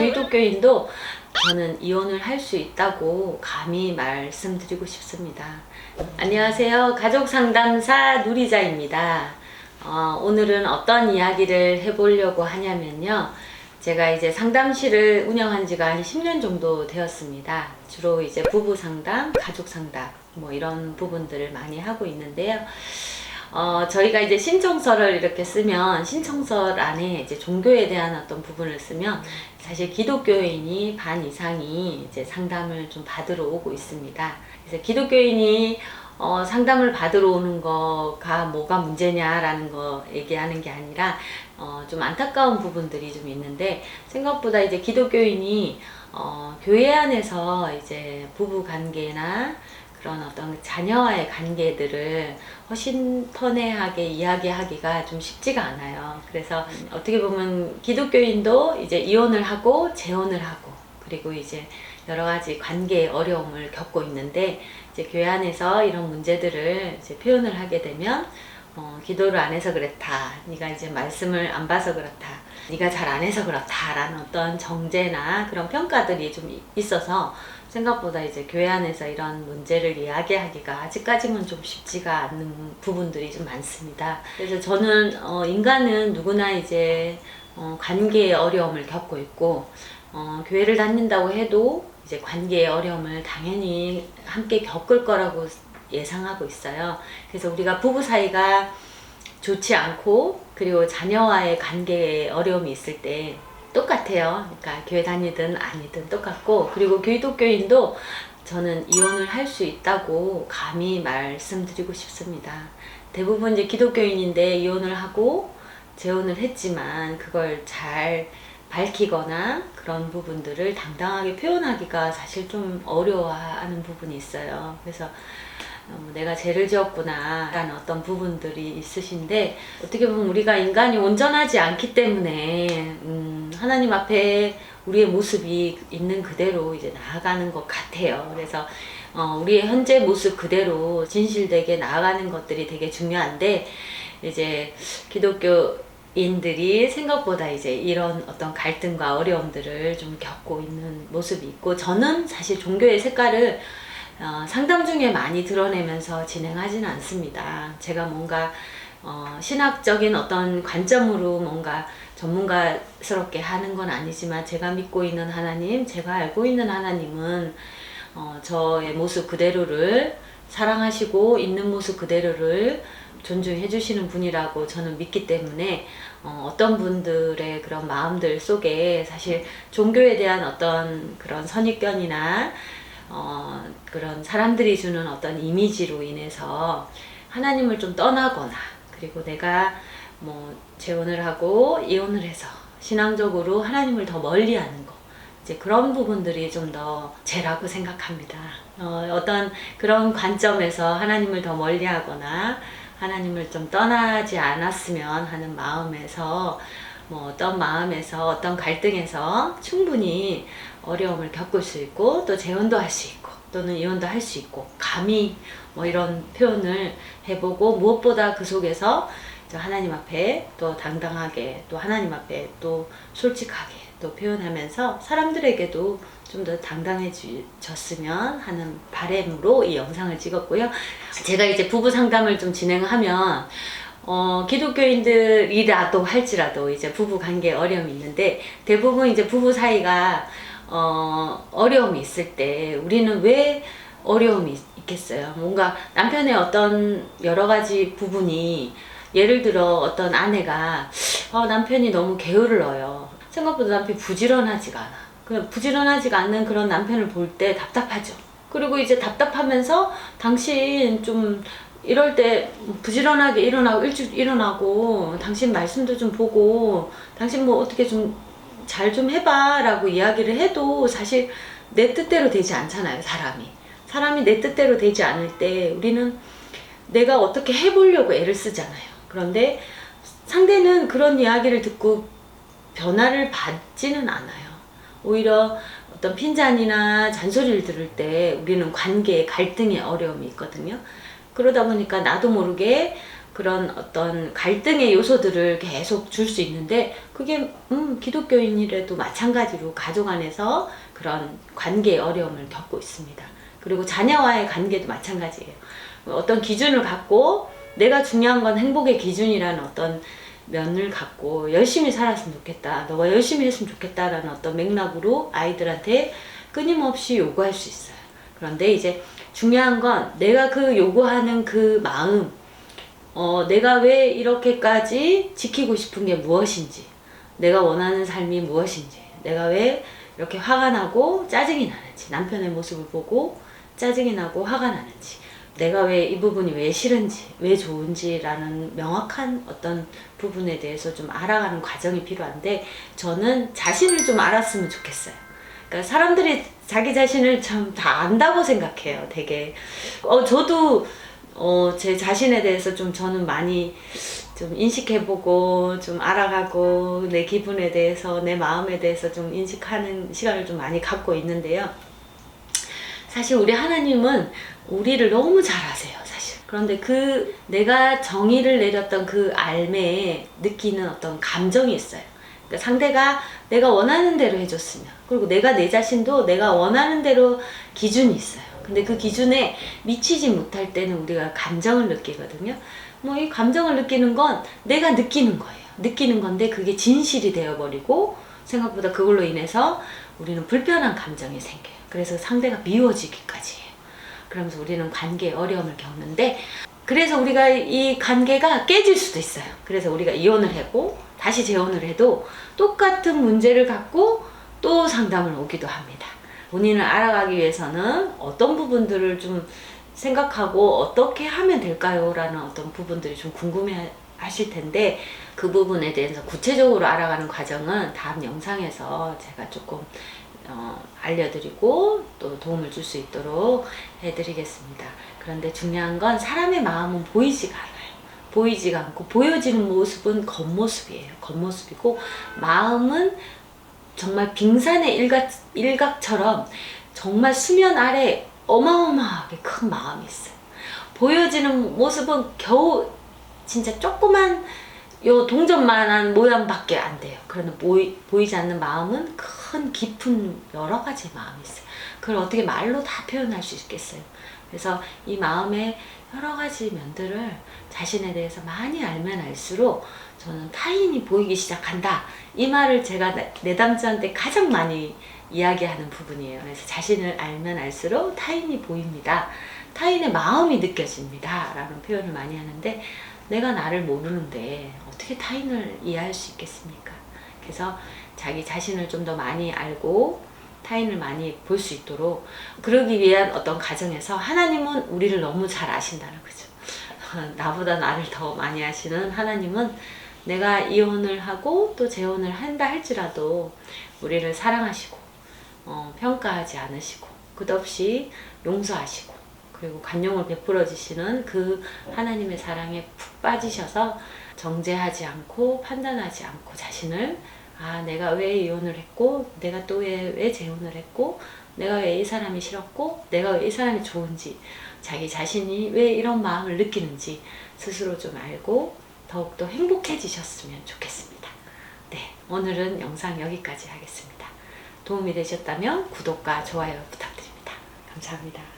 기독교인도 저는 이혼을 할 수 있다고 감히 말씀드리고 싶습니다. 안녕하세요. 가족상담사 누리자입니다. 오늘은 어떤 이야기를 해보려고 하냐면요. 제가 이제 상담실을 운영한 지가 한 10년 정도 되었습니다. 주로 이제 부부 상담, 가족 상담, 뭐 이런 부분들을 많이 하고 있는데요. 저희가 이제 신청서를 이렇게 쓰면 신청서 안에 이제 종교에 대한 어떤 부분을 쓰면 사실 기독교인이 반 이상이 이제 상담을 좀 받으러 오고 있습니다. 그래서 기독교인이 상담을 받으러 오는 거가 뭐가 문제냐라는 거 얘기하는 게 아니라 좀 안타까운 부분들이 좀 있는데, 생각보다 이제 기독교인이 교회 안에서 이제 부부 관계나 그런 어떤 자녀와의 관계들을 훨씬 편애하게 이야기하기가 좀 쉽지가 않아요. 그래서 어떻게 보면 기독교인도 이제 이혼을 하고 재혼을 하고 그리고 이제 여러 가지 관계의 어려움을 겪고 있는데, 이제 교회 안에서 이런 문제들을 이제 표현을 하게 되면 기도를 안 해서 그렇다, 네가 이제 말씀을 안 봐서 그렇다, 네가 잘 안 해서 그렇다라는 어떤 정죄나 그런 평가들이 좀 있어서 생각보다 이제 교회 안에서 이런 문제를 이야기하기가 아직까지는 좀 쉽지가 않는 부분들이 좀 많습니다. 그래서 저는 인간은 누구나 이제 관계의 어려움을 겪고 있고, 교회를 다닌다고 해도 이제 관계의 어려움을 당연히 함께 겪을 거라고 예상하고 있어요. 그래서 우리가 부부 사이가 좋지 않고 그리고 자녀와의 관계에 어려움이 있을 때 똑같아요. 그러니까 교회 다니든 아니든 똑같고, 그리고 기독교인도 저는 이혼을 할 수 있다고 감히 말씀드리고 싶습니다. 대부분 이제 기독교인인데 이혼을 하고 재혼을 했지만 그걸 잘 밝히거나 그런 부분들을 당당하게 표현하기가 사실 좀 어려워하는 부분이 있어요. 그래서 내가 죄를 지었구나 라는 어떤 부분들이 있으신데, 어떻게 보면 우리가 인간이 온전하지 않기 때문에 하나님 앞에 우리의 모습이 있는 그대로 이제 나아가는 것 같아요. 그래서 우리의 현재 모습 그대로 진실되게 나아가는 것들이 되게 중요한데, 이제 기독교인들이 생각보다 이제 이런 어떤 갈등과 어려움들을 좀 겪고 있는 모습이 있고, 저는 사실 종교의 색깔을 상담 중에 많이 드러내면서 진행하지는 않습니다. 제가 뭔가 신학적인 어떤 관점으로 뭔가 전문가스럽게 하는 건 아니지만, 제가 믿고 있는 하나님, 제가 알고 있는 하나님은 저의 모습 그대로를 사랑하시고 있는 모습 그대로를 존중해 주시는 분이라고 저는 믿기 때문에 어떤 분들의 그런 마음들 속에 사실 종교에 대한 어떤 그런 선입견이나 그런 사람들이 주는 어떤 이미지로 인해서 하나님을 좀 떠나거나, 그리고 내가 뭐 재혼을 하고 이혼을 해서 신앙적으로 하나님을 더 멀리하는 거, 이제 그런 부분들이 좀 더 죄라고 생각합니다. 어떤 그런 관점에서 하나님을 더 멀리하거나 하나님을 좀 떠나지 않았으면 하는 마음에서 뭐 어떤 마음에서 어떤 갈등에서 충분히 어려움을 겪을 수 있고, 또 재혼도 할 수 있고 또는 이혼도 할 수 있고, 감히 뭐 이런 표현을 해보고, 무엇보다 그 속에서 하나님 앞에 또 당당하게, 또 하나님 앞에 또 솔직하게 또 표현하면서 사람들에게도 좀 더 당당해졌으면 하는 바람으로 이 영상을 찍었고요. 제가 이제 부부 상담을 좀 진행하면 기독교인들이라도 할지라도 이제 부부 관계에 어려움이 있는데, 대부분 이제 부부 사이가 어려움이 있을 때 우리는 왜 어려움이 있겠어요? 뭔가 남편의 어떤 여러 가지 부분이, 예를 들어 어떤 아내가 남편이 너무 게으르러요. 생각보다 남편이 부지런하지가 않아. 부지런하지가 않는 그런 남편을 볼 때 답답하죠. 그리고 이제 답답하면서 당신 좀 이럴 때 부지런하게 일어나고 일찍 일어나고 당신 말씀도 좀 보고 당신 뭐 어떻게 좀 잘 좀 해봐 라고 이야기를 해도 사실 내 뜻대로 되지 않잖아요. 사람이 내 뜻대로 되지 않을 때 우리는 내가 어떻게 해보려고 애를 쓰잖아요. 그런데 상대는 그런 이야기를 듣고 변화를 받지는 않아요. 오히려 어떤 핀잔이나 잔소리를 들을 때 우리는 관계에 갈등의 어려움이 있거든요. 그러다 보니까 나도 모르게 그런 어떤 갈등의 요소들을 계속 줄 수 있는데, 그게 기독교인이라도 마찬가지로 가족 안에서 그런 관계의 어려움을 겪고 있습니다. 그리고 자녀와의 관계도 마찬가지예요. 어떤 기준을 갖고 내가 중요한 건 행복의 기준이라는 어떤 면을 갖고 열심히 살았으면 좋겠다, 너가 열심히 했으면 좋겠다라는 어떤 맥락으로 아이들한테 끊임없이 요구할 수 있어요. 그런데 이제 중요한 건 내가 그 요구하는 그 마음, 내가 왜 이렇게까지 지키고 싶은 게 무엇인지, 내가 원하는 삶이 무엇인지, 내가 왜 이렇게 화가 나고 짜증이 나는지, 남편의 모습을 보고 짜증이 나고 화가 나는지, 내가 왜 이 부분이 왜 싫은지, 왜 좋은지라는 명확한 어떤 부분에 대해서 좀 알아가는 과정이 필요한데, 저는 자신을 좀 알았으면 좋겠어요. 그러니까 사람들이 자기 자신을 참 다 안다고 생각해요, 되게. 저도 제 자신에 대해서 좀 저는 많이 좀 인식해보고 좀 알아가고 내 기분에 대해서, 내 마음에 대해서 좀 인식하는 시간을 좀 많이 갖고 있는데요. 사실 우리 하나님은 우리를 너무 잘 아세요, 사실. 그런데 그 내가 정의를 내렸던 그 알매에 느끼는 어떤 감정이 있어요. 그러니까 상대가 내가 원하는 대로 해줬으면, 그리고 내가 내 자신도 내가 원하는 대로 기준이 있어요. 근데 그 기준에 미치지 못할 때는 우리가 감정을 느끼거든요. 뭐 이 감정을 느끼는 건 내가 느끼는 거예요. 느끼는 건데 그게 진실이 되어버리고 생각보다 그걸로 인해서 우리는 불편한 감정이 생겨요. 그래서 상대가 미워지기까지 해요. 그러면서 우리는 관계에 어려움을 겪는데, 그래서 우리가 이 관계가 깨질 수도 있어요. 그래서 우리가 이혼을 하고 다시 재혼을 해도 똑같은 문제를 갖고 또 상담을 오기도 합니다. 본인을 알아가기 위해서는 어떤 부분들을 좀 생각하고 어떻게 하면 될까요? 라는 어떤 부분들이 좀 궁금해 하실 텐데, 그 부분에 대해서 구체적으로 알아가는 과정은 다음 영상에서 제가 조금 알려드리고 또 도움을 줄 수 있도록 해드리겠습니다. 그런데 중요한 건 사람의 마음은 보이지가 않아요. 보이지가 않고 보여지는 모습은 겉모습이에요. 겉모습이고, 마음은 정말 빙산의 일각처럼 정말 수면 아래 어마어마하게 큰 마음이 있어요. 보여지는 모습은 겨우 진짜 조그만 요 동전만한 모양밖에 안 돼요. 그러나 보이지 않는 마음은 큰 깊은 여러 가지 마음이 있어요. 그걸 어떻게 말로 다 표현할 수 있겠어요. 그래서 이 마음의 여러 가지 면들을 자신에 대해서 많이 알면 알수록 저는 타인이 보이기 시작한다, 이 말을 제가 내담자한테 가장 많이 이야기하는 부분이에요. 그래서 자신을 알면 알수록 타인이 보입니다, 타인의 마음이 느껴집니다 라는 표현을 많이 하는데, 내가 나를 모르는데 어떻게 타인을 이해할 수 있겠습니까? 그래서 자기 자신을 좀 더 많이 알고 타인을 많이 볼 수 있도록, 그러기 위한 어떤 과정에서 하나님은 우리를 너무 잘 아신다는 거죠. 나보다 나를 더 많이 아시는 하나님은 내가 이혼을 하고 또 재혼을 한다 할지라도 우리를 사랑하시고 평가하지 않으시고 끝없이 용서하시고, 그리고 관용을 베풀어 주시는 그 하나님의 사랑에 푹 빠지셔서 정죄하지 않고 판단하지 않고 자신을, 내가 왜 이혼을 했고, 내가 또 왜 재혼을 했고, 내가 왜 이 사람이 싫었고, 내가 왜 이 사람이 좋은지, 자기 자신이 왜 이런 마음을 느끼는지 스스로 좀 알고 더욱더 행복해지셨으면 좋겠습니다. 네, 오늘은 영상 여기까지 하겠습니다. 도움이 되셨다면 구독과 좋아요 부탁드립니다. 감사합니다.